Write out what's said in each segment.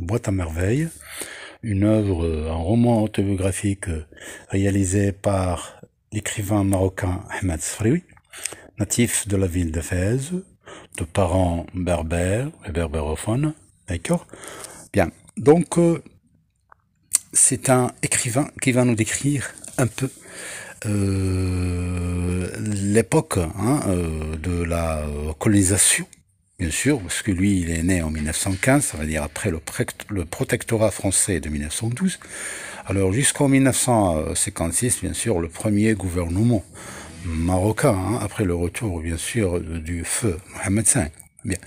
Boîte à merveilles, une œuvre, un roman autobiographique réalisé par l'écrivain marocain Ahmed Sfrioui, natif de la ville de Fès, de parents berbères et berbérophones. D'accord? Bien. Donc, c'est un écrivain qui va nous décrire un peu l'époque de la colonisation, bien sûr, parce que lui, il est né en 1915, ça veut dire après le protectorat français de 1912. Alors jusqu'en 1956, bien sûr, le premier gouvernement marocain, après le retour, bien sûr, du feu Mohamed V. Bien.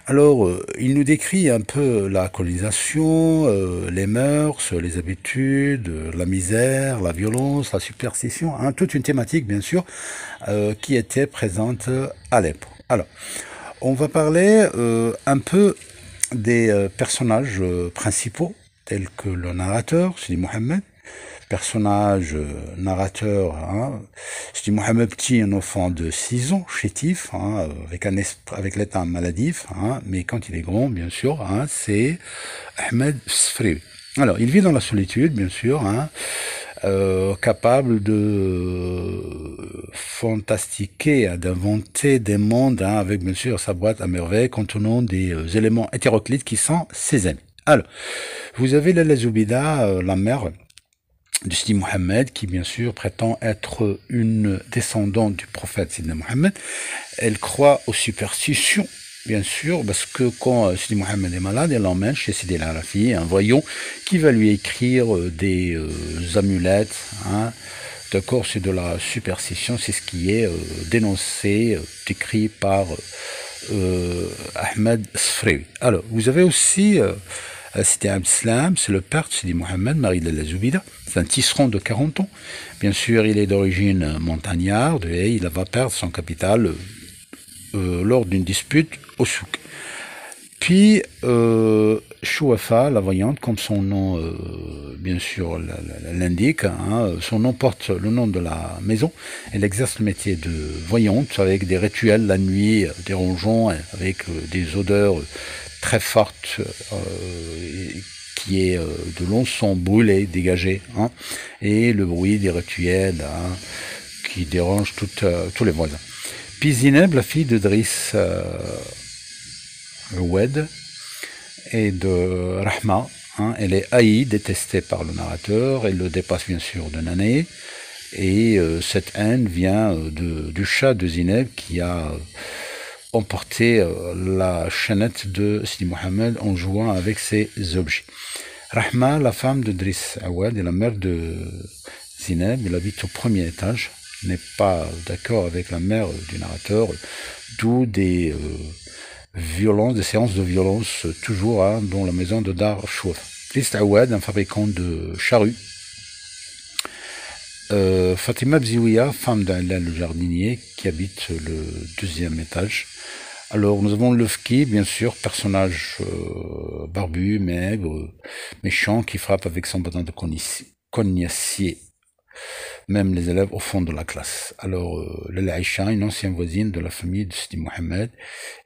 Alors, il nous décrit un peu la colonisation, les mœurs, les habitudes, la misère, la violence, la superstition, toute une thématique, bien sûr, qui était présente à l'époque. Alors, on va parler un peu des personnages principaux, tels que le narrateur, Sidi Mohamed, personnage narrateur, Sidi Mohamed Petit, un enfant de 6 ans, chétif, avec l'état maladif, mais quand il est grand, bien sûr, c'est Ahmed Sfrioui. Alors, il vit dans la solitude, bien sûr, capable de fantastiquer, d'inventer des mondes, avec bien sûr sa boîte à merveille contenant des éléments hétéroclites qui sont ses amis. Alors, vous avez Lalla Zoubida, la mère de Sidi Mohamed, qui bien sûr prétend être une descendante du prophète Sidi Mohamed. Elle croit aux superstitions, bien sûr, parce que quand Sidi Mohamed est malade, elle l'emmène chez Sidi El Arafi, un voyant qui va lui écrire des amulettes. D'accord, c'est de la superstition, c'est ce qui est dénoncé, décrit par Ahmed Sfrioui. Alors, vous avez aussi Sidi Abdeslam, c'est le père de Sidi Mohamed, mari de la Zoubida. C'est un tisserand de 40 ans. Bien sûr, il est d'origine montagnarde et il va perdre son capital lors d'une dispute au souk. Puis, Chouafa, la voyante, comme son nom, bien sûr, l'indique, son nom porte le nom de la maison. Elle exerce le métier de voyante avec des rituels la nuit, dérangeants, avec des odeurs très fortes, qui est de l'encens brûlé, dégagé, et le bruit des rituels qui dérange tous les voisins. Puis Zineb, la fille de Driss Oued et de Rahma, elle est haïe, détestée par le narrateur, elle le dépasse bien sûr d'une année, et cette haine vient du chat de Zineb qui a emporté la chaînette de Sidi Mohamed en jouant avec ses objets. Rahma, la femme de Driss Awad et la mère de Zineb, elle habite au premier étage, n'est pas d'accord avec la mère du narrateur, d'où des violences, des séances de violence toujours dans la maison de Dar Chouaf. Driss Awad, un fabricant de charrues. Fatima Bziouia, femme d'Alain le jardinier, qui habite le deuxième étage. Alors, nous avons Lefki, bien sûr, personnage barbu, maigre, méchant, qui frappe avec son bâton de cognacier, même les élèves au fond de la classe. Alors, Lala Aïcha, une ancienne voisine de la famille de Sidi Mohamed,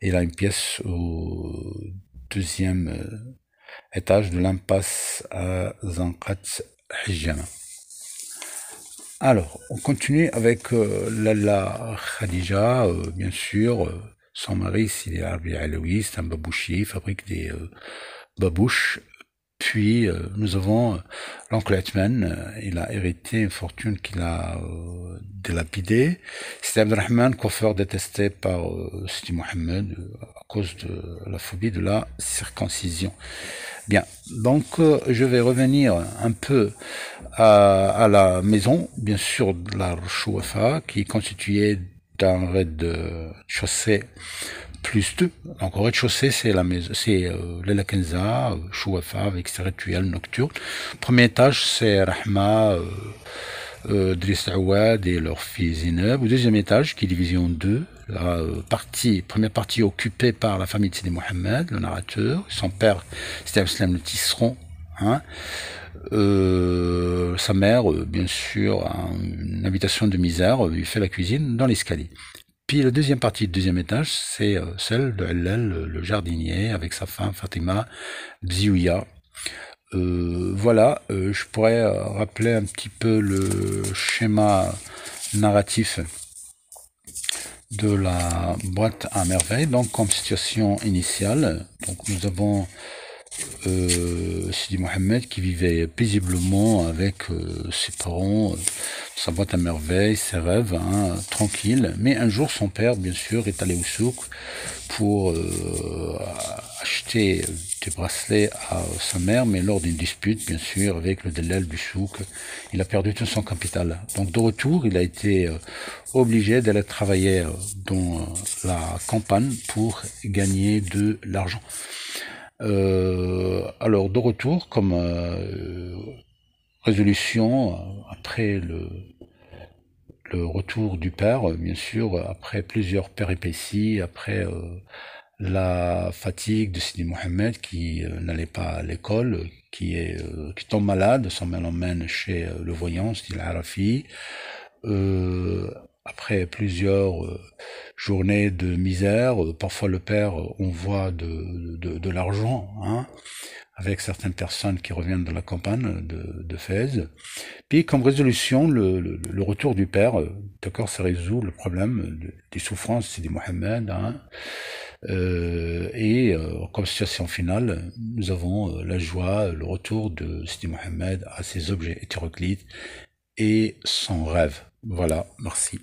elle a une pièce au deuxième étage de l'impasse à Zanqat Hijjana. Alors, on continue avec Lala Khadija, bien sûr. Son mari, Sidi Arbi Alaoui, c'est un babouchier, il fabrique des babouches. Puis, nous avons l'oncle Atman, il a hérité une fortune qu'il a dilapidée. Sidi Abdelrahman, coiffeur détesté par Sidi Mohamed à cause de la phobie de la circoncision. Bien, donc je vais revenir un peu à la maison, bien sûr, de la Chouafa, qui est constituée d'un rez-de-chaussée plus 2. Donc, au rez-de-chaussée, c'est la maison, c'est Lala Kenza, Chouafa, avec ses rituels nocturnes. Premier étage, c'est Rahma, Driss Awad et leur fille Zineb. Au deuxième étage, qui est divisé en deux, la première partie occupée par la famille de Sidi Mohamed, le narrateur, son père, c'était Abdeslam le tisserand, sa mère, bien sûr, a une habitation de misère, lui fait la cuisine dans l'escalier. Puis la deuxième partie, le deuxième étage, c'est celle de Hellel, le jardinier, avec sa femme Fatima Bziouya. Voilà, je pourrais rappeler un petit peu le schéma narratif de la boîte à merveilles. Donc, comme situation initiale, donc nous avons Sidi Mohamed qui vivait paisiblement avec ses parents, sa boîte à merveilles, ses rêves, hein, tranquille. Mais un jour, son père, bien sûr, est allé au souk pour acheter des bracelets à sa mère, mais lors d'une dispute, bien sûr, avec le dellal du souk, il a perdu tout son capital. Donc de retour, il a été obligé d'aller travailler dans la campagne pour gagner de l'argent. Alors de retour, comme résolution, après le retour du père, bien sûr, après plusieurs péripéties, après la fatigue de Sidi Mohamed qui n'allait pas à l'école, qui tombe malade, son mère l'emmène chez le voyant, Sidi Al-Arafi. Après plusieurs journées de misère, parfois le père envoie de l'argent, hein, avec certaines personnes qui reviennent de la campagne de Fès. Puis comme résolution, le retour du père, d'accord, ça résout le problème des souffrances de Sidi Mohamed, hein. Comme situation finale, nous avons la joie, le retour de Sidi Mohamed à ses objets hétéroclites et son rêve. Voilà, merci.